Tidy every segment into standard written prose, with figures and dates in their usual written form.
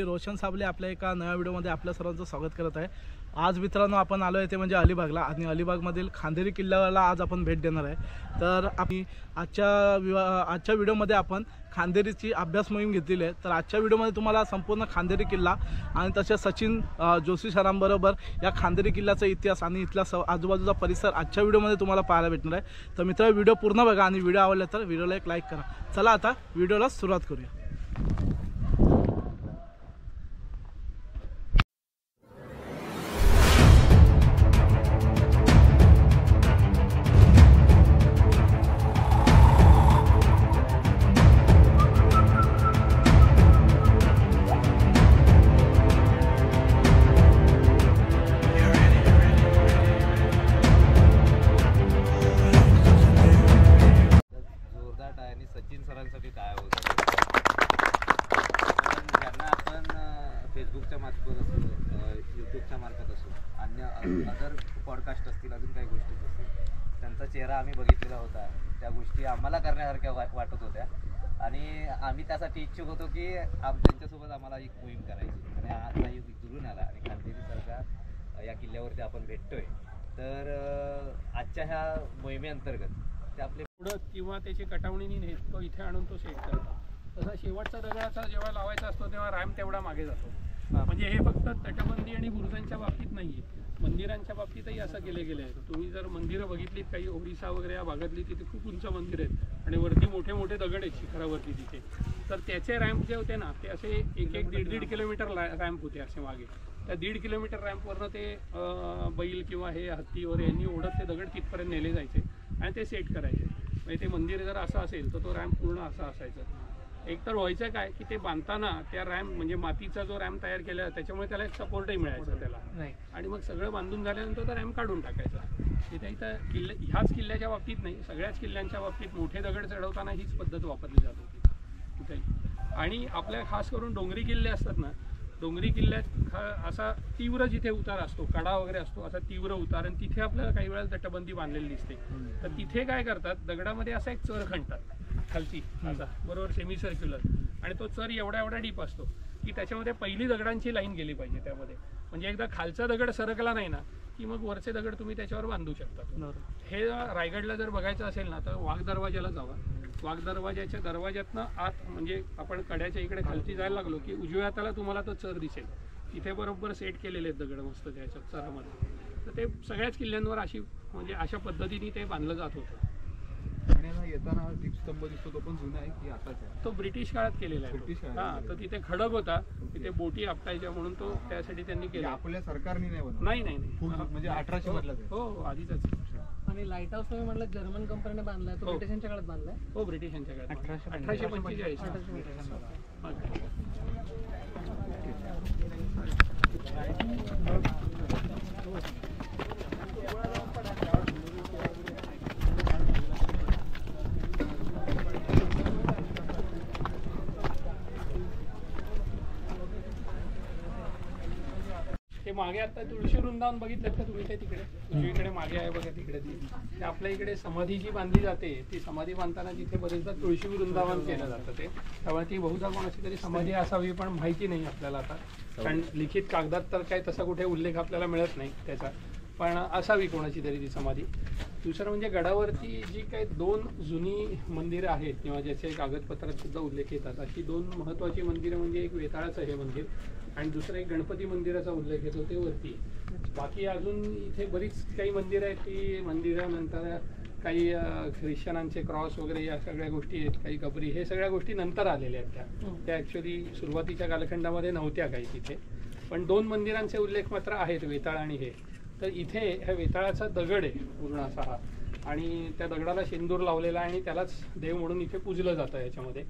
रोशन साबले आपल्या एका नव्या व्हिडिओमध्ये आपल्या सर्वांचं स्वागत करत आहे। आज मित्रांनो आपण आलो आहे ते म्हणजे अलिबागला आणि अलिबागमधील खांदेरी किल्ल्याला आज आपण भेट देणार आहे। तर आम्ही आजच्या व्हिडिओमध्ये आपण खांदेरीची अभ्यास मोहीम घेतलेली आहे। तर आजच्या व्हिडिओमध्ये तुम्हाला संपूर्ण खांदेरी किल्ला आणि तसेच सचिन जोशी सरांबरोबर या खांदेरी किल्ल्याचा इतिहास आणि इथला आजूबाजूचा परिसर आजच्या व्हिडिओमध्ये तुम्हाला पाहायला भेटणार आहे। तर मित्रांनो व्हिडिओ पूर्ण बघा आणि व्हिडिओ आवडला तर व्हिडिओला एक लाईक करा। चला आता व्हिडिओला सुरुवात करूया। सचिन सरांसाठी काय होतं ज्यांना आपण फेसबुकच्या मार्फत असो यूट्यूबच्या मार्फत असो अन्य अदर पॉडकास्ट असतील अजून काही गोष्टी असतील त्यांचा चेहरा आम्ही बघितलेला होता। त्या गोष्टी आम्हाला करण्यासारख्या वाटत होत्या आणि आम्ही त्यासाठी इच्छुक होतो की त्यांच्यासोबत आम्हाला एक मोहीम करायची आणि आज हा युग जुळून आला आणि खांदेरीसारखा या किल्ल्यावरती आपण भेटतोय। तर आजच्या ह्या मोहिमेअंतर्गत ते आपले पुढं किंवा त्याची कटावणीने नेत तो इथे आणून तो सेट करतो। तसा शेवटचा दगडाचा जेव्हा लावायचा असतो तेव्हा रॅम्प तेवढा मागे जातो। म्हणजे हे फक्त तटबंदी आणि बुरुजांच्या बाबतीत नाही आहे, मंदिरांच्या बाबतीतही असं केले गेले आहे। तुम्ही जर मंदिरं बघितलीत काही ओरिसा वगैरे या भागातली तिथे खूप उंच मंदिर आहेत आणि वरती मोठे मोठे दगड आहेत शिखरावरती तिथे। तर त्याचे रॅम्प जे होते ना ते असे 1-1.5 किलोमीटर रॅम्प होते असे मागे। त्या 1.5 किलोमीटर रॅम्पवरनं ते बैल किंवा हे हत्ती वगैरे यांनी ओढत ते दगड तिथपर्यंत नेले जायचे आणि ते सेट करायचे। म्हणजे ते मंदिर जर असं असेल तर तो रॅम्प पूर्ण असा असायचा। एकतर व्हायचं काय की ते बांधताना त्या रॅम्प म्हणजे मातीचा जो रॅम्प तयार केला त्याच्यामुळे त्याला एक सपोर्टही मिळायचा त्याला आणि मग सगळं बांधून झाल्यानंतर तो रॅम्प काढून टाकायचा। तिथे इथं ह्याच किल्ल्याच्या बाबतीत नाही सगळ्याच किल्ल्यांच्या बाबतीत मोठे दगड चढवताना हीच पद्धत वापरली जात होती तिथे। आणि आपल्या खास करून डोंगरी किल्ले असतात ना, डोंगरी किल्ल्यात असा तीव्र जिथे उतार असतो कडा वगैरे असतो असा तीव्र उतार आणि तिथे आपल्याला काही वेळा तटबंदी बांधलेली दिसते। तर तिथे काय करतात दगडामध्ये असा एक चर खणतात खालची असा बरोबर सेमी सर्क्युलर आणि तो चर एवढा डीप असतो की त्याच्यामध्ये पहिली दगडांची लाईन गेली पाहिजे त्यामध्ये। म्हणजे एकदा खालचा दगड सरकला नाही ना की मग वरचे दगड तुम्ही त्याच्यावर बांधू शकता। हे रायगडला जर बघायचं असेल ना तर वाघ दरवाजाला जावा। वाघ दरवाजाच्या दरवाज्यातनं आत म्हणजे आपण कड्याच्या इकडे खालची जायला लागलो की उजव्या हाताला तुम्हाला तो चर दिसेल। तिथे बरोबर सेट केलेले आहेत दगड मस्त त्याच्या चरामध्ये। तर ते सगळ्याच किल्ल्यांवर अशी म्हणजे अशा पद्धतीने ते बांधलं जात होतं। येताना दीपस्तंभ दिसतो तो पण जुना आहे की आताच आहे? तो ब्रिटिश काळात केलेला आहे। हां, तर तिथे खडक होता तिथे बोटी आपटायच्या म्हणून तो त्यासाठी त्यांनी केला। आपल्या सरकारने नाही म्हणजे 1800 मधला हो आधीच। आणि लाईट हाऊस तुम्ही म्हटलं जर्मन कंपनीने बांधलाय तो ब्रिटिशांच्या काळात बांधलाय? हो ब्रिटिशांच्या काळात 1845। ते मागे आता तुळशी वृंदावन बघितलं का तुम्ही? ते तिकडे उजवीकडे मागे आहे बघा तिकडे ते आपल्या इकडे समाधी जी बांधली जाते ती समाधी बांधताना तिथे बरेचदा तुळशी वृंदावन केलं जातं ते। त्यामुळे ती बहुधा कोणाची तरी समाधी असावी पण माहिती नाही आपल्याला आता, कारण लिखित कागदात तर काही तसा कुठे उल्लेख आपल्याला मिळत नाही त्याचा, पण असावी कोणाची तरी ती समाधी। दुसरं म्हणजे गडावरती जी काही 2 जुनी मंदिरं आहेत किंवा ज्याचे कागदपत्रात सुद्धा उल्लेख येतात अशी 2 महत्त्वाची मंदिरं म्हणजे एक वेताळाचं हे मंदिर आणि दुसरं एक गणपती मंदिराचा उल्लेख येतो ते वरती। बाकी अजून इथे बरीच काही मंदिरं आहेत ती मंदिरानंतर काही ख्रिश्चनांचे क्रॉस वगैरे या सगळ्या गोष्टी आहेत, काही कबरी, हे सगळ्या गोष्टी नंतर आलेल्या आहेत त्या ॲक्च्युली सुरुवातीच्या कालखंडामध्ये नव्हत्या काही तिथे। पण 2 मंदिरांचे उल्लेख मात्र आहेत वेताळ आणि हे। तर इथे ह्या वेताळाचा दगड आहे पूर्ण असा हा आणि त्या दगडाला शेंदूर लावलेला आहे आणि त्यालाच देव म्हणून इथे पूजलं जातं याच्यामध्ये।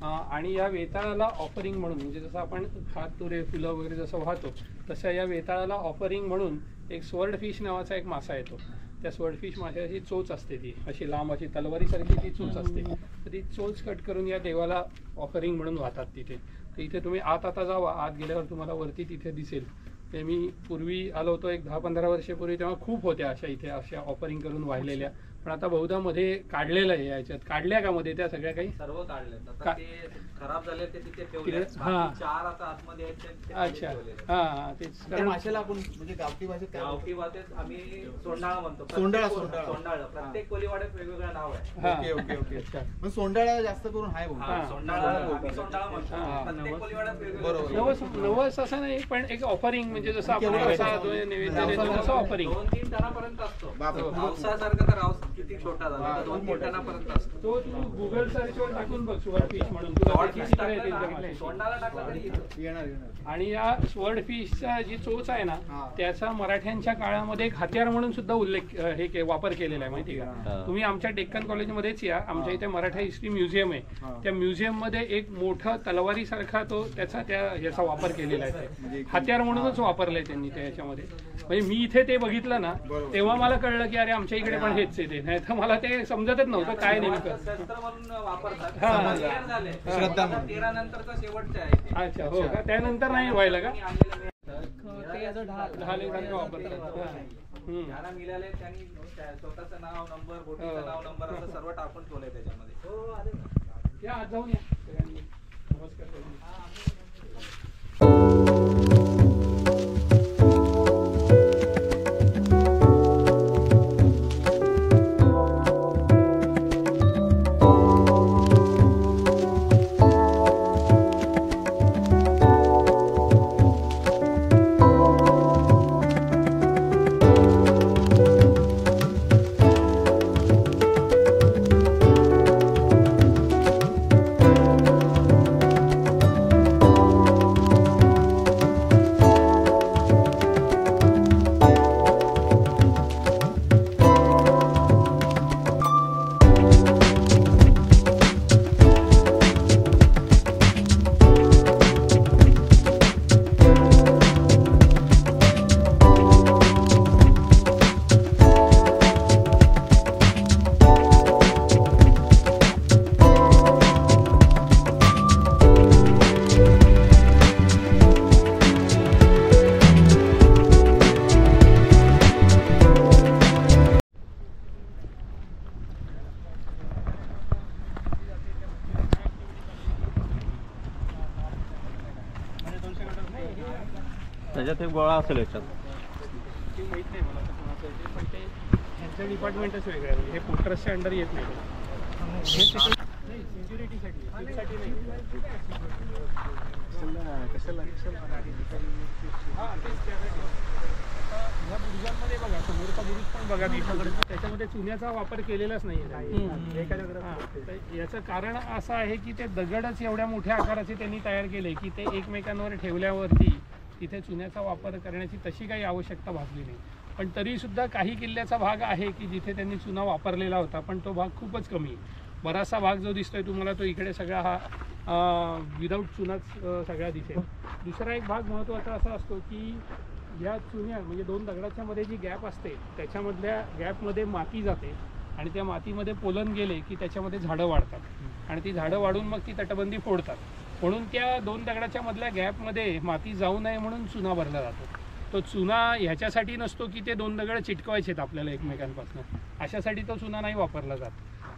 आणि या वेताळाला ऑफरिंग म्हणून म्हणजे जसं आपण खात तुरे फुलं वगैरे जसं वाहतो तसं या वेताळाला ऑफरिंग म्हणून एक स्वॉर्डफिश नावाचा एक मासा येतो। त्या स्वॉर्डफिश माशाची चोच असते ती अशी लांब अशी तलवारीसारखी ती चोच असते। तर ती चोच कट करून या देवाला ऑफरिंग म्हणून वाहतात तिथे। तर इथे तुम्ही आता जावा, आत गेल्यावर तुम्हाला वरती तिथे दिसेल ते मी पूर्वी आलो होतो एक 10-15 वर्षापूर्वी, तेव्हा खूप होत्या अशा इथे अशा ऑफरिंग करून वाहिलेल्या पण आता बहुधा मध्ये काढलेलं आहे याच्यात. काढल्या का मध्ये त्या सगळ्या काही? सर्व काढले आता का- ते खराब झाले ते तिथे ठेवले. तिकडे- हा. 4 आता आतमध्ये आहेत ते खाली अच्छा ठेवलेले आहेत. हा तेच त्या कारण माशाला आपण म्हणजे गावठी भाषेत काय गावठी भाषेत आम्ही सोंडाळा म्हणतो. सोंडाळा, प्रत्येक सोंडाळा. सोंडाळा. प्रत्येक कोलीवाड्यात वेगवेगळं नाव आहे. हा. Okay okay okay. अच्छा. मग सोंडाळा जास्त करून आहे भाऊ. हा, सोंडाळा आम्ही सोंडाळा हा. म्हणतो. प्रत्येक कोलीवाड्यात वेगवेगळं बरोबर. नाव. नवस असं नाही, पण एक ऑफरिंग म्हणजे जसं आपण केवढं व्यवसाय असतं? नैवेद्य देतो तसं ऑफरिंग. 2-3 टनापर्यंत असतो. बापरे. पावसासारखं तर राऊस किती छोटा झाला हा, 2-3 टनापर्यंत असतो. तो तू गुगल सर्चवर टाकून बघ स्वर्ण फिश म्हणून तुला स्वॉर्ड त्याची फिश चित्रं टाकलं येतील ना, बघितलंय. सोंडाळा टाकला तरी येतो. येणार येणार. आणि या स्वर्ण फिशचा जी चोच आहे ना हा. त्याचा मराठ्यांच्या काळामध्ये एक हत्यार म्हणून सुद्धा उल्लेख वापर केलेला आहे माहिती का? तुम्ही आमच्या डेक्कन कॉलेजमध्येच या, आमच्या इथे मराठा हिस्ट्री म्युझियम आहे. हा. त्या म्युझियम मध्ये एक मोठा तलवारीसारखा तो त्याचा याचा वापर केलेला आहे. म्हणजे हत्यार म्हणूनच वापरलंय त्यांनी त्या याच्यामध्ये. म्हणजे मी इथे ते बघितलं ना बरोबर. तेव्हा मला कळलं की अरे आमच्या इकडे पण हेच आहे ते. नाही तर मला ते समजतच नव्हतं काय नेमकं. शस्त्र म्हणून वापरतात. हा. clear झाले. श्रद्धा आता 13 नंतरचा शेवटचा आहे ते. अच्छा हो का? त्यानंतर नाही व्हायला का? त्यांनी आणलेलं ते याचं ढाल ढाल एकसारखं वापरतात. हा. हम्म. ज्यांना मिळाले त्यांनी स्वतःचं नाव, नंबर, बोटीचं हो. नाव, नंबर असं सर्व टाकून ठेवलंय त्याच्यामध्ये. या आज जाऊन या सगळ्यांनी. नमस्कार करून. त्याच्यात एक गोळा असेल याच्यात. ते माहित नाही मला आता कोणाचं आहे ते, पण ते ह्यांचं डिपार्टमेंटच वेगळं आहे. हे पोर्टर्सच्या अंडर येत नाही. नाही सिक्युरिटीसाठी साठी नाही. हा तेच त्यासाठी. आता ह्या बुरुजांमध्ये बघा, समोरचा बुरुज पण बघा तिकडे, त्याच्यामध्ये चुन्याचा वापर केलेलाच नाही आहे. याचं कारण असं आहे की ते दगडच एवढ्या मोठ्या आकाराचे त्यांनी तयार केले की ते एकमेकांवर ठेवल्यावरती तिथे चुन्याचा वापर करण्याची तशी काही आवश्यकता भासली नाही. पण तरीसुद्धा काही किल्ल्याचा भाग आहे की जिथे त्यांनी चुना वापरलेला होता, पण तो भाग खूपच कमी आहे. बराचसा भाग जो दिसतोय तुम्हाला तो इकडे सगळा हा विदाऊट चुनाच सगळा दिसेल. दुसरा एक भाग महत्त्वाचा असा असतो की या चुन्या म्हणजे दोन दगडाच्या मध्ये जी गॅप असते त्याच्यामधल्या गॅपमध्ये माती जाते आणि त्या मातीमध्ये पोलन गेले की त्याच्यामध्ये झाडं वाढतात आणि ती झाडं वाढून मग ती तटबंदी फोडतात. म्हणून त्या दोन दगडाच्या मधल्या गॅपमध्ये माती जाऊ नये म्हणून चुना भरला जातो. तो चुना ह्याच्यासाठी नसतो की ते दोन दगड चिटकवायचे आहेत आपल्याला एकमेकांपासून, अशासाठी तो चुना नाही वापरला जात.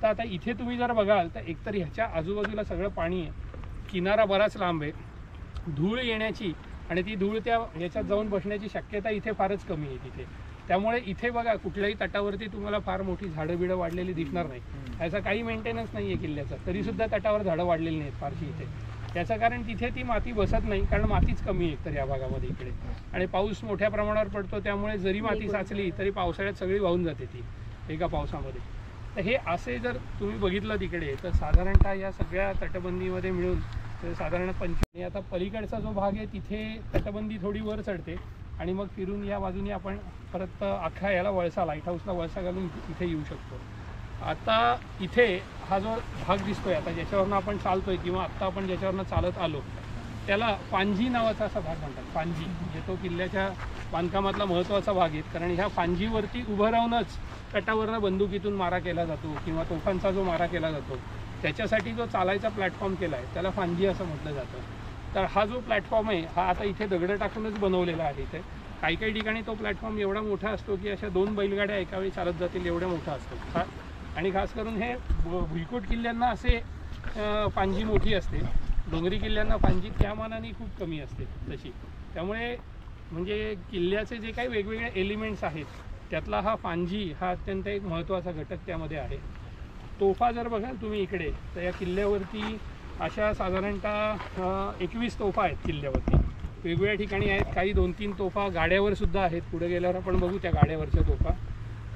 तर आता इथे तुम्ही जर बघाल तर एकतर ह्याच्या आजूबाजूला सगळं पाणी आहे, किनारा बराच लांब आहे, धूळ येण्याची आणि ती धूळ त्या ह्याच्यात जाऊन बसण्याची शक्यता इथे फारच कमी आहे तिथे. त्यामुळे इथे बघा कुठल्याही तटावरती तुम्हाला फार मोठी झाडं बिडं वाढलेली दिसणार नाही. याचा काही मेंटेनन्स नाही आहे किल्ल्याचा, तरीसुद्धा तटावर झाडं वाढलेली नाहीत फारशी इथे. याचं कारण तिथे ती माती बसत नाही, कारण मातीच कमी आहे तर या भागामध्ये इकडे, आणि पाऊस मोठ्या प्रमाणावर पडतो त्यामुळे जरी माती साचली तरी पावसाळ्यात सगळी वाहून जाते ती एका पावसामध्ये. तर हे असे जर तुम्ही बघितलं तिकडे तर साधारणतः या सगळ्या तटबंदीमध्ये मिळून साधारण 25. आता पलीकडचा जो भाग आहे तिथे तटबंदी थोडी वर चढते आणि मग फिरून या बाजूने आपण परत अख्खा याला वळसा, लाईट हाऊसला वळसा घालून इथे येऊ शकतो. आता इथे हा जो भाग दिसतोय आता ज्याच्यावरनं आपण चालतोय किंवा आत्ता आपण ज्याच्यावरनं चालत आलो त्याला फांजी नावाचा असा भाग म्हणतात. फांजी म्हणजे तो किल्ल्याच्या बांधकामातला महत्त्वाचा भाग आहे, कारण ह्या फांजीवरती उभं राहूनच तटावरनं बंदुकीतून मारा केला जातो किंवा तोफांचा जो मारा केला जातो त्याच्यासाठी जो चालायचा प्लॅटफॉर्म केला आहे त्याला फांजी असं म्हटलं जातं. तर हा जो प्लॅटफॉर्म आहे हा आता इथे दगडं टाकूनच बनवलेला आहे इथे, काही काही ठिकाणी तो प्लॅटफॉर्म एवढा मोठा असतो की अशा 2 बैलगाड्या एका वेळी चालत जातील एवढा मोठा असतो. आणि खास करून हे भुईकोट किल्ल्यांना असे पांजी मोठी असते, डोंगरी किल्ल्यांना पांजी त्या मानाने खूप कमी असते तशी. त्यामुळे म्हणजे किल्ल्याचे जे काही वेगवेगळे एलिमेंट्स आहेत त्यातला हा पांजी हा अत्यंत एक महत्त्वाचा घटक त्यामध्ये आहे. तोफा जर बघाल तुम्ही इकडे तर या किल्ल्यावरती अशा साधारणतः 21 तोफा आहेत किल्ल्यावरती, वेगवेगळ्या ठिकाणी आहेत. काही 2-3 तोफा गाड्यावर सुद्धा आहेत, पुढे गेल्यावर आपण बघू त्या गाड्यावरच्या तोफा.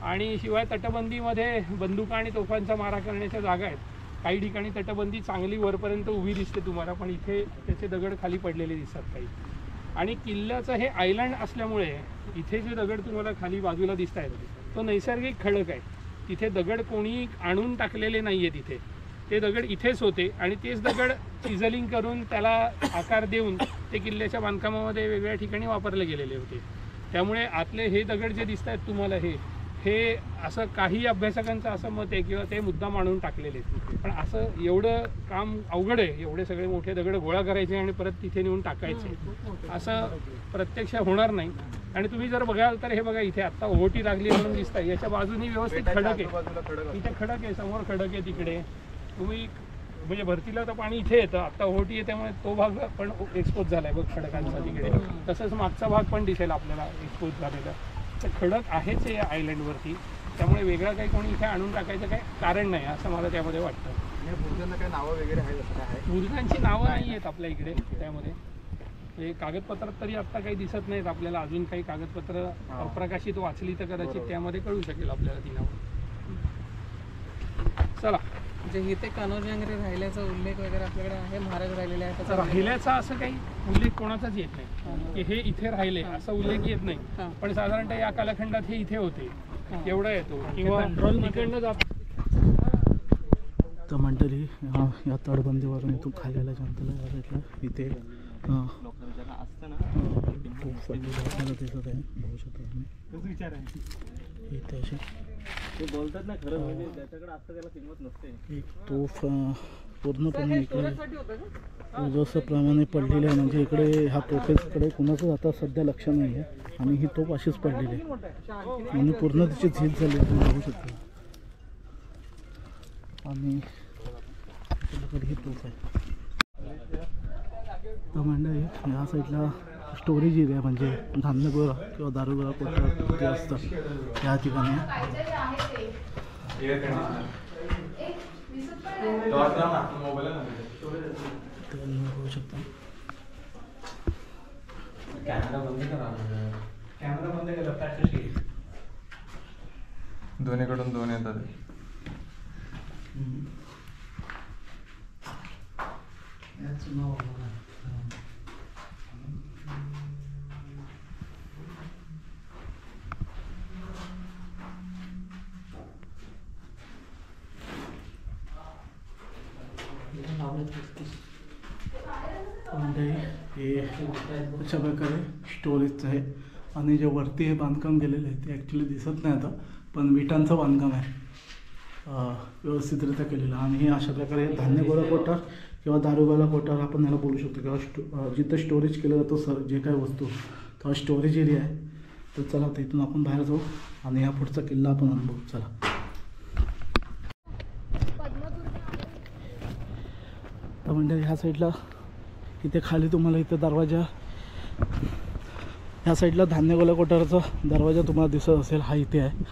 आणि शिवाय तटबंदीमध्ये बंदुका आणि तोफांचा मारा करण्याच्या जागा आहेत. काही ठिकाणी तटबंदी चांगली वरपर्यंत उभी दिसते तुम्हाला, पण इथे त्याचे दगड खाली पडलेले दिसतात काही. आणि किल्ल्याचं हे आयलंड असल्यामुळे इथे जे दगड तुम्हाला खाली बाजूला दिसत आहेत तो नैसर्गिक खडक आहे. तिथे दगड कोणी आणून टाकलेले नाही आहेत, इथे ते दगड इथेच होते आणि तेच दगड चिझलिंग करून त्याला आकार देऊन ते किल्ल्याच्या बांधकामामध्ये वेगवेगळ्या ठिकाणी वापरले गेलेले होते. त्यामुळे आतले हे दगड जे दिसत आहेत तुम्हाला हे असं काही अभ्यासकांचं असं मत आहे किंवा ते मुद्दाम आणून टाकलेले आहेत. पण असं एवढं काम अवघड आहे, एवढे सगळे मोठे दगड गोळा करायचे आणि परत तिथे नेऊन टाकायचे असं प्रत्यक्ष होणार नाही. आणि तुम्ही जर बघाल तर हे बघा इथे आत्ता ओहोटी लागली म्हणून दिसत आहे, याच्या बाजूनी व्यवस्थित खडक आहे, इथे खडक आहे, समोर खडक आहे. तिकडे तुम्ही म्हणजे भरतीला तर पाणी इथे येतं, आत्ता ओहोटी आहे त्यामुळे तो भाग पण एक्सपोज झाला आहे बघ खडकांचा तिकडे. तसंच मागचा भाग पण दिसेल आपल्याला एक्सपोज झालेला. तर खडक आहेच या आयलंडवरती, त्यामुळे वेगळं काही कोणी इथे आणून टाकायचं काही कारण नाही असं मला त्यामध्ये वाटतं. बुरुजांना काही नावं वगैरे आहेत? बुरुजांची नावं नाही आहेत आपल्या इकडे त्यामध्ये. हे कागदपत्रात तरी आत्ता काही दिसत नाहीत आपल्याला. अजून काही कागदपत्र अप्रकाशित वाचली तर कदाचित त्यामध्ये कळू शकेल आपल्याला ती नावं. चला, म्हणजे इथे कान्होजी आंग्रे राहिल्याचा उल्लेख वगैरे आपल्याकडे आहे, महाराज राहिलेले आहे त्याचा राहिल्याचा असं काही उल्लेख कोणाचाच येत नाही की हे इथे राहिले असा उल्लेख येत नाही. पण साधारणतः या कालखंडात हे इथे होते एवढा येतो किंवा इकडनं जात. तर मंडळी या तटबंदीवरून इथून खाली आल्याच्या नंतर इथे आपल्याला दिसत आहे, बघू शकता तुम्ही इथे असे बोलतात ना खरं म्हणजे ज्याच्याकडे असतं त्याला किंमत नसते. एक तोफ पूर्णपणे इकडे जसं प्रमाणे पडलेली आहे, म्हणजे इकडे ह्या तोफेकडे कुणाचं आता सध्या लक्ष नाही आहे आणि ही तोफ अशीच पडलेली आहे आणि पूर्ण तिची झीज झाली तुम्ही बघू शकता. आणि आपल्याकडे ही तोफ आहे. तर मंडळी ह्या साईडला स्टोरेज एरिया म्हणजे धान्य गोळा किंवा दारू गोळा कोटा जे असतं त्या ठिकाणी बघू शकता. दोन्हीकडून 2 येतात. हे अशा प्रकारे स्टोरेजचं आहे आणि जे वरती हे बांधकाम केलेलं आहे ते ॲक्च्युली दिसत नाही आता, पण विटांचं बांधकाम आहे व्यवस्थितरित्या केलेलं. आणि हे अशा प्रकारे धान्य गोळा कोठार किंवा दारू गोळा कोठार आपण ह्याला बोलू शकतो किंवा जिथं स्टोरेज केलं जातं जे काही वस्तू तो स्टोरेज एरिया आहे. तर चला आता इथून आपण बाहेर जाऊ आणि ह्या पुढचा किल्ला आपण अनुभवू. चला. तर म्हणजे ह्या साईडला इथे खाली तुम्हाला इथं दरवाजा, ह्या साईडला धान्य गोळा कोठाराचा दरवाजा तुम्हाला दिसत असेल हा इथे आहे.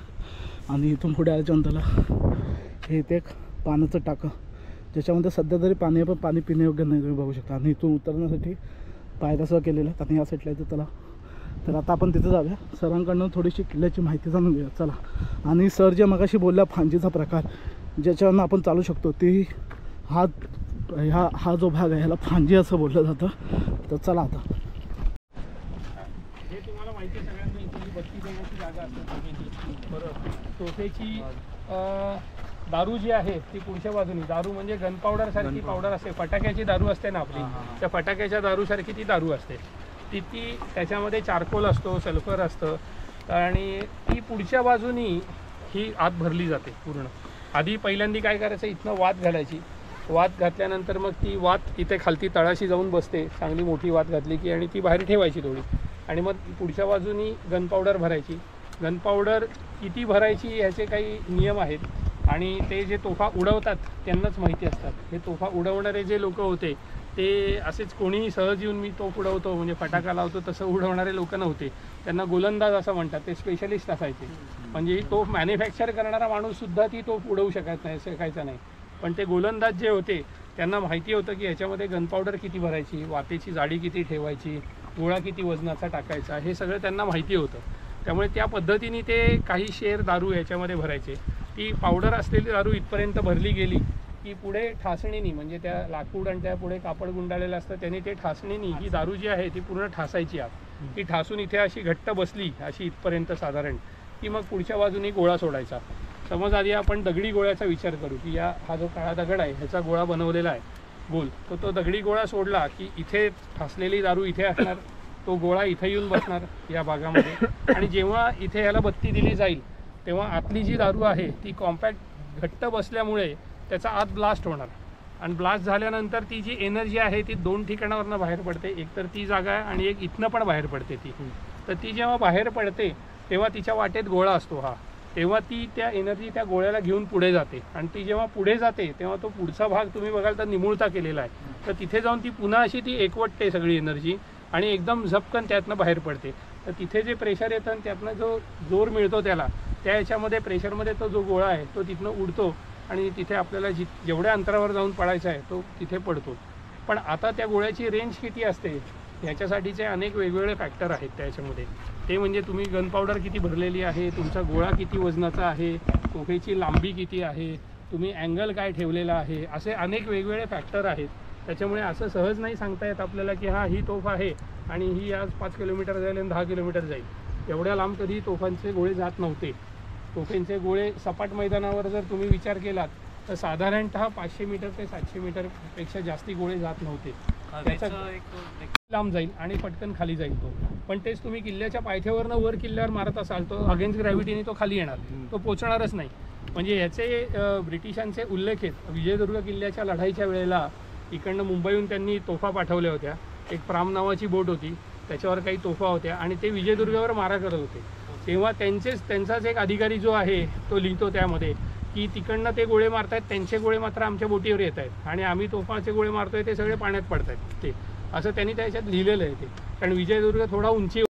आणि इथून पुढे आल्याच्या नंतरला हे इथे एक पाण्याचं टाकं ज्याच्यामध्ये सध्या तरी पाणी आहे पण पाणी पिण्यायोग्य नाही तुम्ही बघू शकता. आणि इथून उतरण्यासाठी पायऱ्यासह केलेलं आहे आणि या साईडला येतं चला. तर आता आपण तिथे जाऊया, सरांकडनं थोडीशी किल्ल्याची माहिती जाणून घेऊया चला. आणि सर जे मगाशी बोलल्या फांजीचा प्रकार ज्याच्यावरनं आपण चालू शकतो ती हा जो भाग आहे ह्याला फांजी असं बोललं जातं. तर चला आता. हे तुम्हाला माहिती आहे सगळ्यांना इथली 32 देण्याची जागा असते बरोबर. तोफेची दारू जी आहे ती पुढच्या बाजूनी, दारू म्हणजे गन पावडर सारखी पावडर असते, फटाक्याची दारू असते ना आपली, त्या फटाक्याच्या दारूसारखी ती दारू असते. ती त्याच्यामध्ये चारकोल असतो, सल्फर असतं आणि ती पुढच्या बाजूनी ही आत भरली जाते पूर्ण. आधी पहिल्यांदा काय करायचं, इथनं वात घालायची, वात घातल्यानंतर मग ती वात इथे खालती तळाशी जाऊन बसते, चांगली मोठी वात घातली की, आणि ती बाहेर ठेवायची थोडी. आणि मग पुढच्या बाजूनी गन पावडर भरायची. गन पावडर किती भरायची ह्याचे काही नियम आहेत आणि ते जे तोफा उडवतात त्यांनाच माहिती असतात. हे तोफा उडवणारे जे लोक होते ते असेच कोणीही सहज येऊन मी तोफ उडवतो म्हणजे फटाका लावतो तसं उडवणारे लोक नव्हते. त्यांना गोलंदाज असं म्हणतात. ते स्पेशलिस्ट असायचे. म्हणजे ही तोफ मॅन्युफॅक्चर करणारा माणूससुद्धा ती तोफ उडवू शकायचा नाही. पण ते गोलंदाज जे होते त्यांना माहिती होतं की ह्याच्यामध्ये गन पावडर किती भरायची, वाफेची जाडी किती ठेवायची, गोळा किती वजनाचा टाकायचा, हे सगळं त्यांना माहिती होतं. त्यामुळे त्या पद्धतीने ते काही शेर दारू याच्यामध्ये भरायचे. ती पावडर असलेली दारू इथपर्यंत भरली गेली की पुढे ठासणीनी म्हणजे त्या लाकूड आणि त्या पुढे कापड गुंडाळलेलं असतं त्याने ते ठासणीनी ही दारू जी आहे ती पूर्ण ठासायची आत. ती ठासून इथे अशी घट्ट बसली अशी इथपर्यंत साधारण की मग पुढच्या बाजूने गोळा सोडायचा. समज आधी आपण दगडी गोळ्याचा विचार करू की हा जो काळा दगड आहे ह्याचा गोळा बनवलेला आहे गोल, तो दगडी गोळा सोडला की इथे ठासलेली दारू इथे असणार, तो गोळा इथे येऊन बसणार या भागामध्ये आणि जेव्हा इथे ह्याला बत्ती दिली जाईल तेव्हा आतली जी दारू आहे ती कॉम्पॅक्ट घट्ट बसल्यामुळे त्याचा आत ब्लास्ट होणार आणि ब्लास्ट झाल्यानंतर ती जी एनर्जी आहे ती 2 ठिकाणावरनं बाहेर पडते. एक तर ती जागा आहे आणि एक इथनं पण बाहेर पडते ती. तर ती जेव्हा बाहेर पडते तेव्हा तिच्या वाटेत गोळा असतो हा, तेव्हा ती त्या एनर्जी त्या गोळ्याला घेऊन पुढे जाते आणि ती जेव्हा पुढे जाते तेव्हा तो पुढचा भाग तुम्ही बघाल तर निमुळता केलेला आहे. तर तिथे जाऊन ती पुन्हा अशी ती एकवटते सगळी एनर्जी आणि एकदम झपकन त्यातनं बाहेर पडते. तर तिथे जे प्रेशर येतं आणि त्यातनं जो जोर मिळतो त्याला त्या याच्यामध्ये प्रेशरमध्ये तो जो गोळा आहे तो तिथनं उडतो आणि तिथे आपल्याला जेवढ्या अंतरावर जाऊन पडायचा आहे तो तिथे पडतो. पण आता त्या गोळ्याची रेंज किती असते ह्याच्यासाठीचे अनेक वेगवेगळे फॅक्टर आहेत त्याच्यामध्ये. ते म्हणजे तुम्ही गन पावडर किती भरलेली आहे, तुमचा गोळा किती वजनाचा आहे, तोफेची लांबी किती आहे, तुम्ही अँगल काय ठेवलेला आहे, असे अनेक वेगवेगळे फॅक्टर आहेत. त्याच्यामुळे असं सहज नाही सांगता येत आपल्याला की ही तोफ आहे आणि ही आज 5 किलोमीटर जाईल आणि 10 किलोमीटर जाईल. एवढ्या लांब कधी तोफांचे गोळे जात नव्हते. तोफांचे गोळे सपाट मैदानावर जर तुम्ही विचार केलात तर साधारणतः 500 मीटर ते 700 मीटरपेक्षा जास्ती गोळे जात नव्हते. त्याचा लांब जाईल आणि पटकन खाली जाईल तो. पण तेच तुम्ही किल्ल्याच्या पायथ्यावरनं वर किल्ल्यावर मारत असाल तो अगेन्स्ट ग्रॅव्हिटीने तो खाली येणार, तो पोचणारच नाही. म्हणजे ह्याचे ब्रिटिशांचे उल्लेख आहेत. विजयदुर्ग किल्ल्याच्या लढाईच्या वेळेला इकडनं मुंबईहून त्यांनी तोफा पाठवल्या होत्या. एक प्राम नावाची बोट होती त्याच्यावर काही तोफा होत्या आणि ते विजयदुर्गावर मारा करत होते. तेव्हा त्यांचाच एक अधिकारी जो आहे तो लिहितो त्यामध्ये की तिकडनं ते गोळे मारतायत, त्यांचे गोळे मात्र आमच्या बोटीवर येत आहेत आणि आम्ही तोफाचे गोळे मारतोय ते सगळे पाण्यात पडत आहेत. ते असं त्यांनी त्याच्यात लिहिलेलं आहे. ते कारण विजयदुर्ग थोडा उंची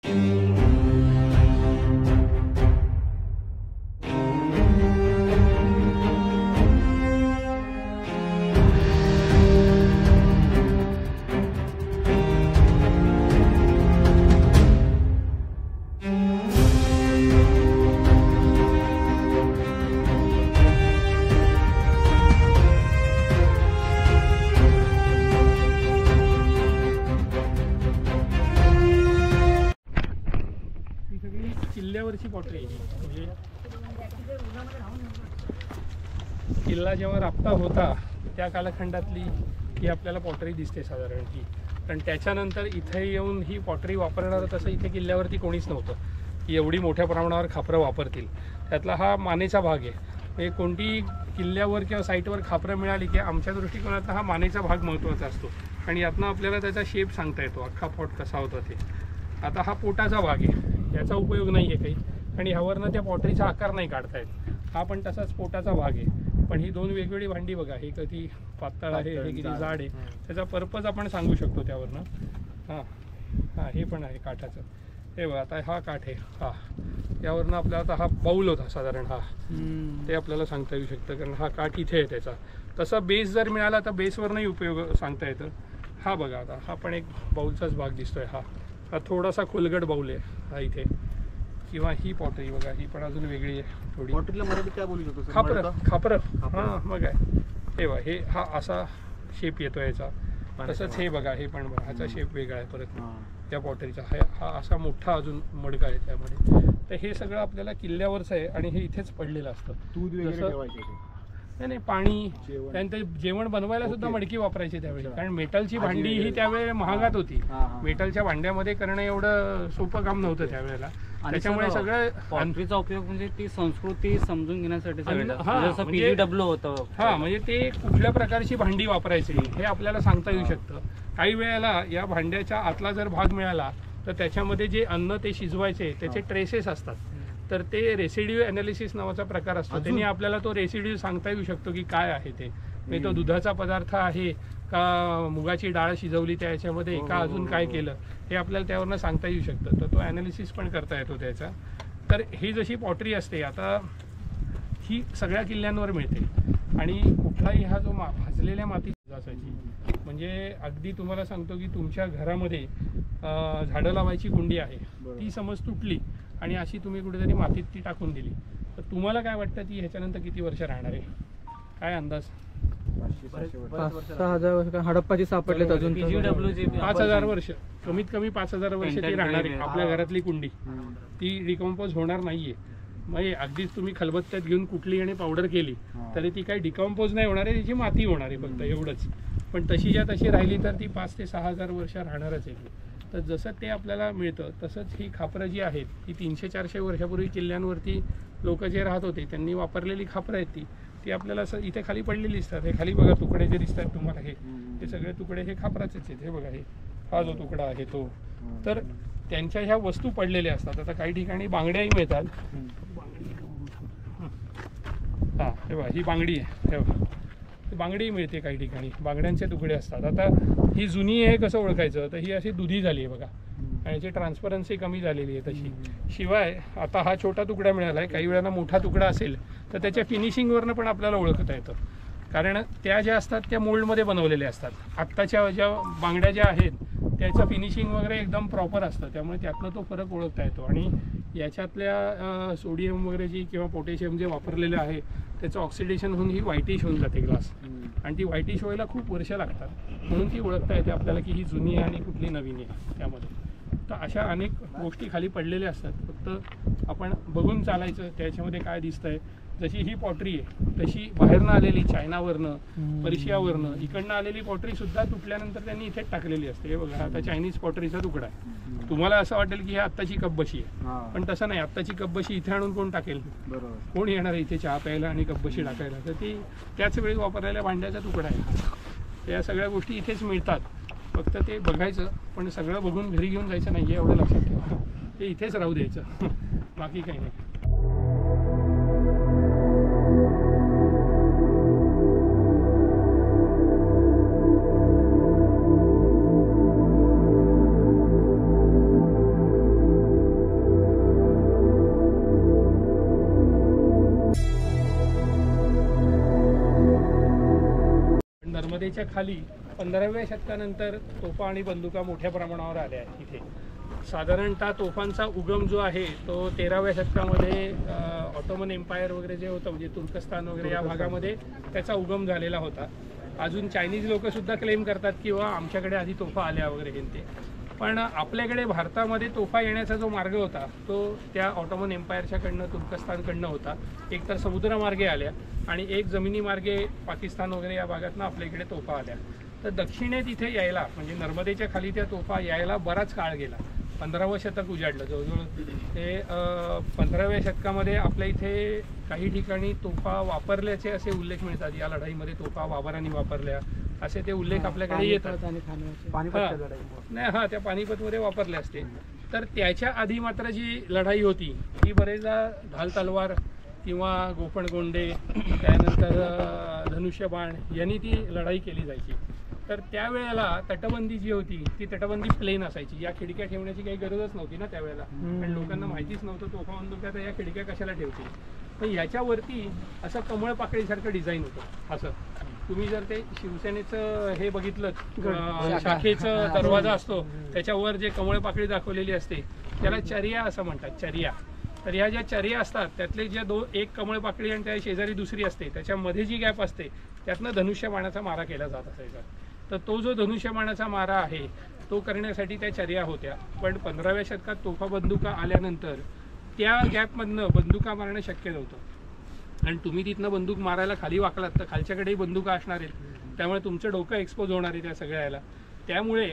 किल्ल्यावरची पॉटरी म्हणजे किल्ला जेव्हा राबता होता त्या कालखंडातली ही आपल्याला पॉटरी दिसते साधारण ही. कारण त्याच्यानंतर इथे येऊन ही पॉटरी वापरणारं तसं इथे किल्ल्यावरती कोणीच नव्हतं की एवढी मोठ्या प्रमाणावर खापरं वापरतील. त्यातला हा मानेचा भाग आहे. म्हणजे कोणती किल्ल्यावर किंवा साईटवर खापरं मिळाली की आमच्या दृष्टिकोनातला हा मानेचा भाग महत्त्वाचा असतो आणि यातनं आपल्याला त्याचा शेप सांगता येतो अख्खा पॉट कसा होता ते. आता हा पोटाचा भाग आहे, याचा उपयोग नाही आहे काही आणि ह्यावरनं त्या पॉटरीचा आकार नाही काढता येत. हा पण तसाच पोटाचा भाग आहे. पण ही 2 वेगवेगळी भांडी बघा, हे कधी पातळ आहे हे किती जाड आहे, त्याचा पर्पज आपण सांगू शकतो त्यावरनं. हां हे पण आहे काठाचं. हे बघा आता हा काठ आहे यावरनं आपल्याला आता हा बाऊल होता साधारण ते आपल्याला सांगता येऊ शकतं कारण हा काठ इथे आहे त्याचा. तसा बेस जर मिळाला तर बेसवरनंही उपयोग सांगता येतं. हा बघा आता हा पण एक बाऊलचाच भाग दिसतोय. हा थोडासा खोलगट बाऊल आहे हा इथे. किंवा ही पॉटरी बघा, ही पण अजून वेगळी आहे थोडी. पॉटरीला मराठी काय बोलू शकतो? खापरं हां मग आहे हे बघा, हे हा असा शेप येतो याचा. तसंच हे बघा, हे पण बघा ह्याचा शेप वेगळा आहे परत त्या पॉटरीचा. हा असा मोठा अजून मडका आहे त्यामध्ये. तर हे सगळं आपल्याला किल्ल्यावरचं आहे आणि हे इथेच पडलेलं असतं. दूध वगैरे ठेवायचे नाही पाणी, त्यानंतर जेवण बनवायला सुद्धा मडकी वापरायची त्यावेळी. कारण मेटलची भांडी ही त्यावेळी महागात होती. मेटलच्या भांड्यामध्ये करणं एवढं सोपं काम नव्हतं त्यावेळेला. त्याच्यामुळे सगळं पॉटरीचा उपयोग म्हणजे ती संस्कृती समजून घेण्यासाठी होतं. हा म्हणजे ते कुठल्या प्रकारची भांडी वापरायची हे आपल्याला सांगता येऊ शकतं. काही वेळेला या भांड्याच्या आतला जर भाग मिळाला तर त्याच्यामध्ये जे अन्न ते शिजवायचे त्याचे ट्रेसेस असतात. तर ते रेसिड्यू ॲनालिसिस नावाचा प्रकार असतो. त्यांनी आपल्याला तो रेसिड्यू सांगता येऊ शकतो की काय आहे ते, म्हणजे तो दुधाचा पदार्थ आहे का मुगाची डाळ शिजवली त्याच्यामध्ये का अजून काय केलं हे आपल्याला त्यावरनं सांगता येऊ शकतं. तर तो ॲनालिसिस पण करता येतो त्याचा. तर ही जशी पॉटरी असते आता ही सगळ्या किल्ल्यांवर मिळते आणि कुठलाही हा जो भाजलेल्या माती असायची, म्हणजे अगदी तुम्हाला सांगतो की तुमच्या घरामध्ये झाडं लावायची कुंडी आहे, ती समज तुटली आणि अशी तुम्ही कुठेतरी मातीत ती टाकून दिली, तर तुम्हाला काय वाटतं ती ह्याच्यानंतर किती वर्ष राहणार आहे? काय अंदाज? 5,000 वर्ष हडप्पाची सापडलेत अजून. 5,000 वर्ष, कमीत कमी 5,000 वर्ष ती राहणार आहे. आपल्या घरातली कुंडी ती डिकम्पोज होणार नाहीये. म्हणजे अगदीच तुम्ही खलबत्त्यात घेऊन कुठली आणि पावडर केली तरी ती काही डिकम्पोज नाही होणार आहे, तिची माती होणार आहे फक्त एवढंच. पण तशीच्या तशी राहिली तर ती 5,000 ते 6,000 वर्ष राहणारच आहे. तर जसं ते आपल्याला मिळतं तसंच ही खापरं जी आहेत ती 300-400 वर्षापूर्वी किल्ल्यांवरती लोक जे राहत होते त्यांनी वापरलेली खापरं आहेत. ती आपल्याला असं इथे खाली पडलेली दिसतात. हे खाली बघा तुकडे जे दिसतात तुम्हाला, हे सगळे तुकडे हे खापराचेच आहेत. हे बघा, हा जो तुकडा आहे तो. तर त्यांच्या ह्या वस्तू पडलेल्या असतात. आता काही ठिकाणी बांगड्याही मिळतात. हां, हे बघा, ही बांगडी आहे. हे बघा, बांगडी मिळते काही ठिकाणी, बांगड्यांचे तुकडे असतात. आता ही जुनी आहे कसं ओळखायचं, तर ही अशी दुधी झाली आहे बघा, आणि याची ट्रान्सपरन्सी कमी झालेली आहे तशी. शिवाय आता हा छोटा तुकडा मिळाला आहे, काही वेळाला मोठा तुकडा असेल तर त्याच्या फिनिशिंगवरनं पण आपल्याला ओळखता येतं. कारण त्या ज्या असतात त्या मोल्डमध्ये बनवलेल्या असतात. आत्ताच्या ज्या बांगड्या ज्या आहेत त्याचं फिनिशिंग वगैरे एकदम प्रॉपर असतं, त्यामुळे त्यातनं तो फरक ओळखता येतो. आणि याच्यातल्या सोडियम वगैरे जी किंवा पोटॅशियम जे वापरलेलं आहे त्याचं ऑक्सिडेशन होऊन ही व्हाईटिश होऊन जाते ग्लास, आणि ती व्हाईटिश व्हायला खूप वर्ष लागतात. म्हणून ती ओळखता येते आपल्याला की ही जुनी आहे आणि कुठली नवीन आहे त्यामध्ये. तर अशा अनेक गोष्टी खाली पडलेल्या असतात, फक्त आपण बघून चालायचं त्याच्यामध्ये काय दिसतंय. जशी ही पॉटरी आहे तशी बाहेरनं आलेली, चायनावरनं, पर्शियावरनं, इकडनं आलेली पॉटरी सुद्धा तुटल्यानंतर त्यांनी इथेच टाकलेली असते. हे बघा, आता चायनीज पॉटरीचा तुकडा आहे. तुम्हाला असं वाटेल की ही आत्ताची कपबशी आहे, पण तसं नाही. आत्ताची कपबशी इथे आणून कोण टाकेल? कोण येणार इथे चहा प्यायला आणि कपबशी टाकायला? तर ती त्याच वेळी वापरलेल्या भांड्याचा तुकडा आहे. त्या सगळ्या गोष्टी इथेच मिळतात, फक्त ते बघायचं, पण सगळं बघून घरी घेऊन जायचं नाही, एवढं लक्षात ठेवा. ते इथेच राहू द्यायचं, बाकी काही नाही. नर्मदेच्या खाली 15व्या शतकानंतर तोफा आणि बंदुका मोठ्या प्रमाणावर आल्या आहेत इथे. साधारणतः तोफांचा उगम जो आहे तो 13व्या शतकामध्ये ऑटोमन एम्पायर वगैरे जे होतं, म्हणजे तुर्कस्तान वगैरे या भागामध्ये त्याचा उगम झालेला होता. अजून चायनीज लोकंसुद्धा क्लेम करतात किंवा आमच्याकडे आधी तोफा आल्या वगैरे हे ते. पण आपल्याकडे भारतामध्ये तोफा येण्याचा जो मार्ग होता तो त्या ऑटोमन एम्पायरच्याकडनं, तुर्कस्तानकडनं होता. एक तर समुद्रमार्गे आल्या आणि एक जमिनी मार्गे पाकिस्तान वगैरे या भागातनं आपल्या इकडे तोफा आल्या. तर दक्षिणेत इथे यायला, म्हणजे नर्मदेच्या खाली त्या तोफा यायला बराच काळ गेला. 15वं शतक उजाडलं जवळजवळ. ते 15व्या शतकामध्ये आपल्या इथे काही ठिकाणी तोफा वापरल्याचे असे उल्लेख मिळतात. या लढाईमध्ये तोफा बाबरांनी वापरल्या असे ते उल्लेख आपल्याकडे येतात. नाही, हां, त्या पानिपतमध्ये वापरले असते. तर त्याच्या आधी मात्र जी लढाई होती ती बरेचदा ढाल तलवार किंवा गोफणगोंडे, त्यानंतर धनुष्यबाण यांनी ती लढाई केली जायची. तर त्यावेळेला तटबंदी जी होती ती तटबंदी प्लेन असायची. या खिडक्या ठेवण्याची काही गरजच नव्हती ना त्यावेळेला, पण लोकांना माहितीच नव्हतं तोफा बंदुका तर या खिडक्या कशाला ठेवतील. पण ह्याच्यावरती असं कमळ पाकळीसारखं डिझाईन होतं. असं तुम्ही जर ते शिवसेनेचं हे बघितलं, शाखेचं दरवाजा असतो त्याच्यावर जे कमळ पाकळी दाखवलेली असते त्याला चर्या असं म्हणतात, चर्या. तर ह्या ज्या चर्या असतात त्यातले ज्या एक कमळ पाकळी आणि त्या शेजारी दुसरी असते त्याच्यामध्ये जी गॅप असते त्यातनं धनुष्यबाणाचा मारा केला जात असायचा. तर तो जो धनुष्यबाणाचा मारा आहे तो करण्यासाठी त्या चर्या होत्या. पण 15व्या शतकात तोफा बंदुका आल्यानंतर त्या गॅपमधनं बंदुका मारणं शक्य नव्हतं. आणि तुम्ही तिथनं बंदूक मारायला खाली वाकलात तर खालच्याकडेही बंदुका असणार आहेत, त्यामुळे तुमचं डोकं एक्सपोज होणार आहे त्या सगळ्याला. त्यामुळे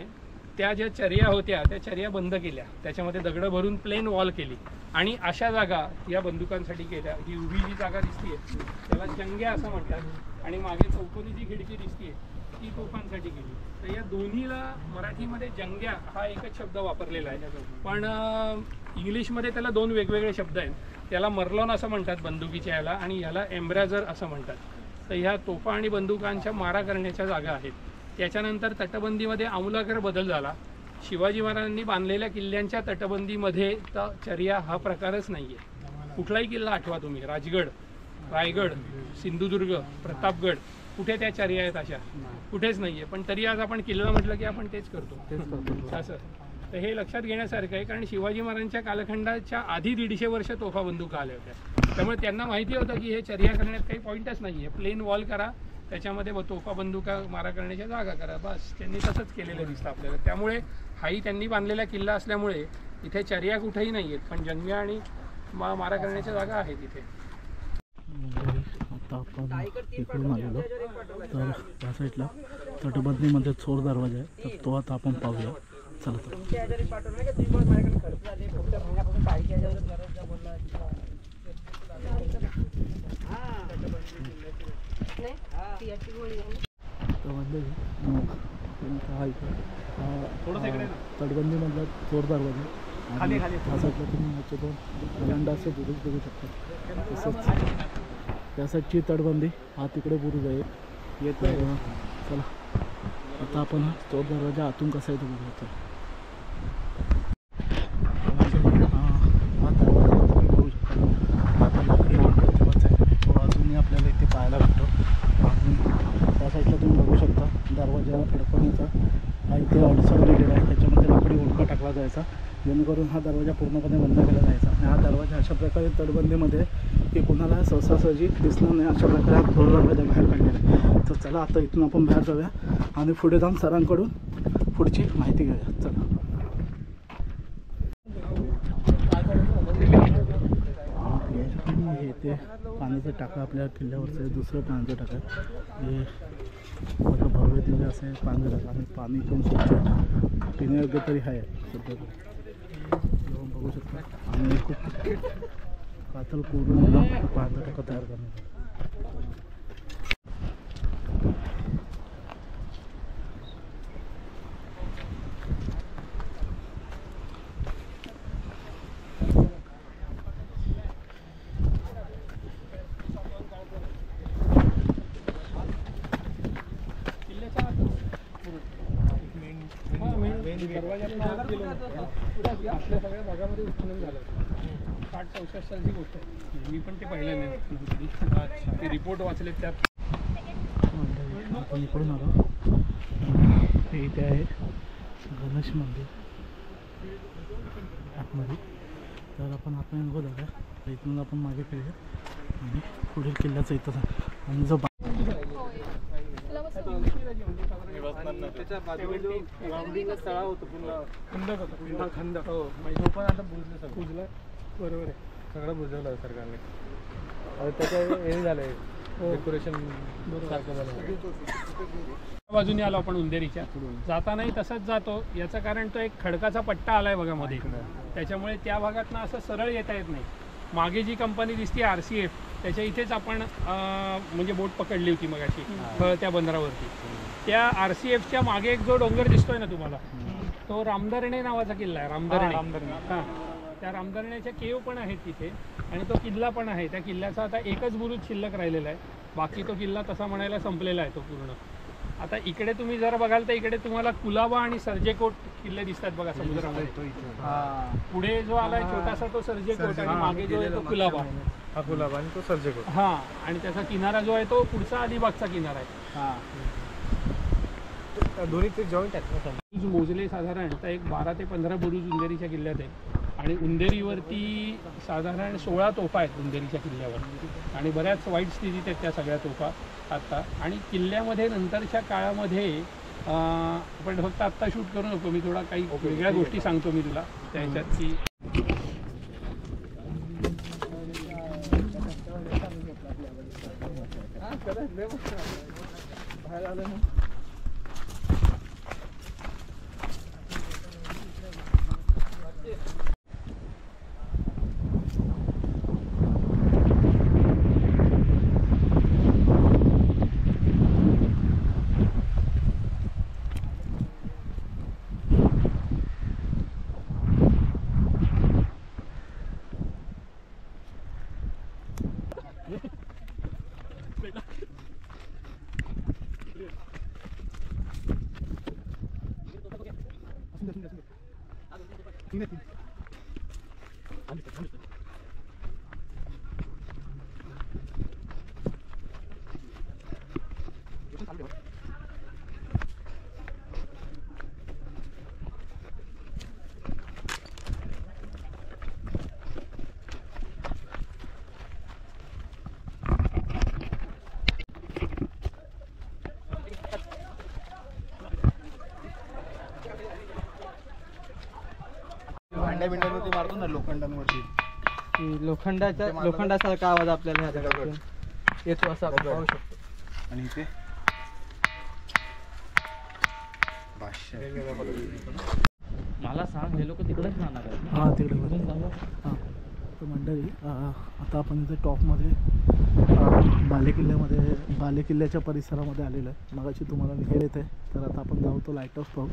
त्या ज्या चर्या होत्या त्या चर्या बंद केल्या, त्याच्यामध्ये दगडं भरून प्लेन वॉल केली आणि अशा जागा या बंदुकांसाठी केल्या. ही उभी जी जागा दिसतीये त्याला जंग्या असं म्हणतात, आणि मागे चौकोनी जी खिडकी दिसतीये ती तोफांसाठी केली. तर या दोन्हीला मराठीमध्ये जंग्या हा एकच शब्द वापरलेला आहे, पण इंग्लिशमध्ये त्याला दोन वेगवेगळे शब्द आहेत. त्याला मर्लॉन असं म्हणतात बंदुकीच्या याला, आणि ह्याला एम्ब्रॅझर असं म्हणतात. तर ह्या तोफा आणि बंदुकांच्या मारा करण्याच्या जागा आहेत. त्याच्यानंतर तटबंदीमध्ये आमूलाग्र बदल झाला. शिवाजी महाराजांनी बांधलेल्या किल्ल्यांच्या तटबंदीमध्ये तर चर्या हा प्रकारच नाही आहे. कुठलाही किल्ला आठवा तुम्ही, राजगड, रायगड, सिंधुदुर्ग, प्रतापगड, कुठे त्या चर्या आहेत अशा कुठेच नाही आहे. पण तरी आज आपण किल्ला म्हटलं की आपण तेच करतो असं. तर हे लक्षात घेण्यासारखं आहे, कारण शिवाजी महाराजांच्या कालखंडाच्या आधी 150 वर्ष तोफा बंदुका आल्या होत्या. त्यामुळे त्यांना माहिती होतं की हे चर्या करण्यात काही पॉईंटच नाही आहे. प्लेन वॉल करा, त्याच्यामध्ये तोफा बंदुका मारा करण्याच्या जागा करा, बस. त्यांनी तसंच केलेलं दिसतं आपल्याला. त्यामुळे हाही त्यांनी बांधलेला किल्ला असल्यामुळे इथे चर्या कुठेही नाही आहेत, पण जंग्या आणि मारा करण्याच्या जागा आहेत इथे. आता आपण इकडून आलेलो, तर त्या साईडला तटबंदीमध्ये चोर दरवाजा आहे, तर तो आता आपण पाहूया. चला तर. तटबंदीमधला चोर दरवाजा आणि त्या साईडला तुम्ही याचे दोन ओलांडा असे बुरुज बघू शकता. तसंच त्या साईडची तटबंदी, हा तिकडे बुरुज आहे. तर चला आता आपण हा चोर दरवाजा आतून कसा आहे तो बघूया. हा दरवाजा तुम्ही बघू शकता, आता लाकडी वापरतेच आहे, तो अजूनही आपल्याला इथे पाहायला भेटतो. अजून त्या साईडला तुम्ही बघू शकता दरवाजा फडकवण्याचा हा इथे अडसर दिलेला आहे, त्याच्यामध्ये लाकडी ओळखा टाकला जायचा, जेणेकरून हा दरवाजा पूर्णपणे बंद केला जायचा. आणि हा दरवाजा अशा प्रकारे तटबंदीमध्ये की कोणाला सहसासहजी दिसणार नाही अशा प्रकारे हा चोर दरवाजा बाहेर काढलेला आहे. तर चला आता इथून आपण बाहेर जाऊया आणि पुढे जाऊन सरांकडून पुढची माहिती घेऊया. चला. हे ते पाण्याचं टाका आपल्या किल्ल्यावरचं आहे, दुसरं पाण्याचं टाका. हे मोठं भव्य दिले असं पाण्याचं टाका आणि पाणी पण स्वच्छ पिण्यायोग्य तरी आहे सध्या बघू शकता. आणि खूप पातळ कोरून पाण्याचा टाका तयार करण्याचा. आपल्या सगळ्या भागामध्ये उत्खनन झालं. 60-64 सालची गोष्ट आहे. मी पण ते पाहिलं नाही, ते रिपोर्ट वाचले त्यात. आपण इकडून आलो, हे इथे आहे गणेश मंदिर आतमध्ये. तर आपण आतमध्ये नको जाऊया, तर इथून आपण मागे फिरूया आणि पुढील किल्ल्याचं इथं. आणि जो त्याच्या बाजूला राऊंडिंग तळा होतं, पुन्हा खंदक होतं, खंदक. हो, तो पण आता बुजला. बरोबर आहे, सगळं बुजवलं सरकारने. त्याच्या हे झालं आहे डेकोरेशन सारखं झालं. बाजूने आलो आपण उंदेरीच्या, जातानाही तसंच जातो. याचं कारण तो एक खडकाचा पट्टा आलाय बघा मध्ये, त्याच्यामुळे त्या भागातनं असं सरळ येता येत नाही. मागे जी कंपनी दिसते RCF, त्याच्या इथेच आपण म्हणजे बोट पकडली होती मगाशी त्या बंदरावरती. त्या RCFच्या मागे एक जो डोंगर दिसतोय ना तुम्हाला, तो रामधरणे नावाचा किल्ला आहे. रामधरणे. हां, त्या रामधरण्याच्या केव पण आहेत तिथे आणि तो किल्ला पण आहे. त्या किल्ल्याचा आता एकच बुरुज शिल्लक राहिलेला आहे, बाकी तो किल्ला तसा म्हणायला संपलेला आहे तो पूर्ण. आता इकडे तुम्ही जर बघाल तर इकडे तुम्हाला कुलाबा आणि सर्जेकोट किल्ले दिसतात बघा समुद्रामध्ये. पुढे जो आलाय छोटासा तो सर्जेकोट आणि मागे जो आहे तो कुलाबा. हा गुलाब आणि तो सर्जेकोट. हां, आणि त्याचा किनारा जो आहे तो पुढचा अलिबागचा किनारा आहे. हां, दोन्ही ते जॉईंट आहेत. बुरुज मोजले साधारण तर एक 12 ते 15 बुरुज उंदेरीच्या किल्ल्यात आहे. आणि उंदेरीवरती साधारण 16 तोफा आहेत उंदेरीच्या किल्ल्यावर, आणि बऱ्याच वाईट स्थितीत आहेत त्या सगळ्या तोफा आत्ता. आणि किल्ल्यामध्ये नंतरच्या काळामध्ये आपण फक्त आत्ता शूट करू नको, मी थोडा काही वेगळ्या गोष्टी सांगतो मी तुला त्याच्यात की बाहेर आलं ना. भांड्या बिंड्यावरती मारतो ना लोखंडांवरती, लोखंडासारखा आवाज आपल्याला ह्या दगडातून येतो असं आपण पाहू शकतो. आणि इथे मला सांग, हे लोक तिकडेच राहणार आहेत. हां तिकडे हां. तर मंडळी आता आपण इथे टॉपमध्ये बालेकिल्ल्याच्या परिसरामध्ये आलेलो आहे. मगाशी तुम्हाला निघेल येते, तर आता आपण जाऊ तो लाईट हाऊस पाहू.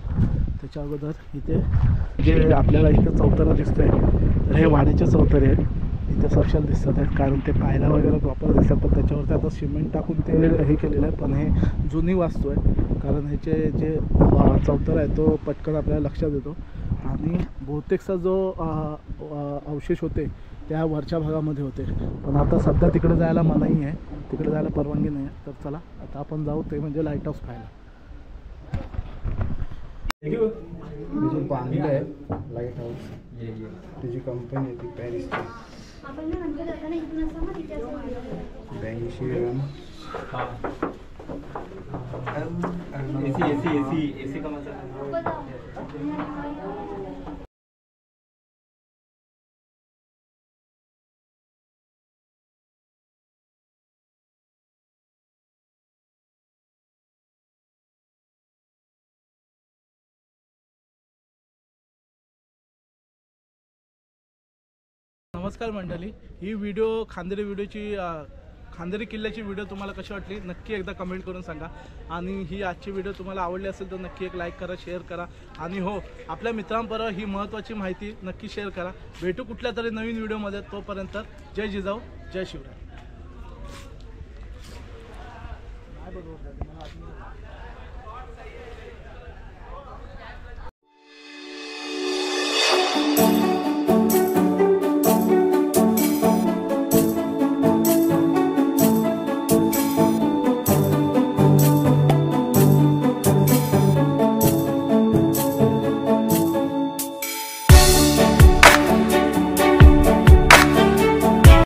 त्याच्या अगोदर इथे जे आपल्याला इथे चौतरा दिसतं आहे, तर हे वाड्याचे चौतरे आहे. इथे सक्षम दिसत आहेत, कारण ते पायऱ्या वगैरे प्रॉपर दिसतात, पण त्याच्यावरती आता सिमेंट टाकून ते हे केलेलं आहे. पण हे जुनी वास्तू आहे, कारण ह्याचे जे चौतरा आहे तो पटकन आपल्याला लक्षात येतो. आणि बहुतेकचा जो अवशेष होते त्या वरच्या भागामध्ये होते, पण आता सध्या तिकडे जायला मनाई आहे, तिकडे जायला परवानगी नाही आहे. तर चला आता आपण जाऊ, ते म्हणजे लाईट हाऊस पाहायला. जे बांधलं आहे लाईट हाऊस, त्याची कंपनी आहे ती पॅरिसची. 82 रन. एसी का नमस्कार मंडळी, ही व्हिडिओ खांदेरी किल्ल्याची व्हिडिओ तुम्हाला कशी वाटली नक्की एकदा कमेंट करून सांगा. आणि ही आजची व्हिडिओ तुम्हाला आवडली असेल तर नक्की एक लाईक करा, शेअर करा. आणि हो, आपल्या मित्रांबरोबर ही महत्त्वाची माहिती नक्की शेअर करा. भेटू कुठल्या तरी नवीन व्हिडिओमध्ये. तोपर्यंत जय जिजाऊ, जय शिवराय.